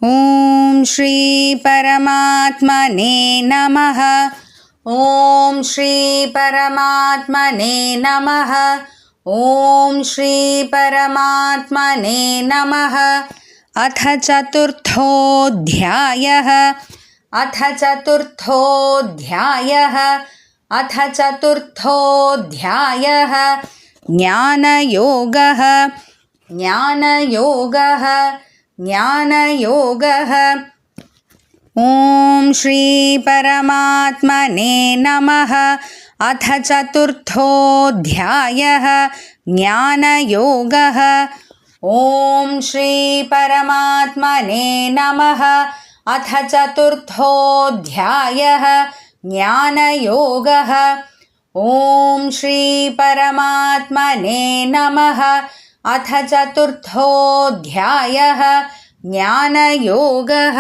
ಓಂ ಶ್ರೀ ಪರಮಾತ್ಮನೇ ನಮಃ. ಓಂ ಶ್ರೀ ಪರಮಾತ್ಮನೇ ನಮಃ. ಓಂ ಶ್ರೀ ಪರಮಾತ್ಮನೇ ನಮಃ. ಅಥ ಚತುರ್ಥೋಧ್ಯಾಯಃ. ಅಥ ಚತುರ್ಥೋಧ್ಯಾಯಃ. ಅಥ ಚತುರ್ಥೋಧ್ಯಾಯಃ. ಜ್ಞಾನಯೋಗಃ. ಜ್ಞಾನಯೋಗಃ. ಜ್ಞಾನಯೋಗಃ. ಓಂ ಶ್ರೀ ಪರಮಾತ್ಮನೇ ನಮಃ. ಅಥ ಚತುರ್ಥೋಧ್ಯಾಯಃ. ಜ್ಞಾನಯೋಗಃ. ಓಂ ಶ್ರೀ ಪರಮಾತ್ಮನೇ ನಮಃ. ಅಥ ಚತುರ್ಥೋಧ್ಯಾಯಃ. ಜ್ಞಾನಯೋಗಃ. ಓಂ ಶ್ರೀ ಪರಮಾತ್ಮನೇ ನಮಃ. ಅಥ ಚತುರ್ಥೋಧ್ಯಾಯಃ. ಜ್ಞಾನಯೋಗಃ.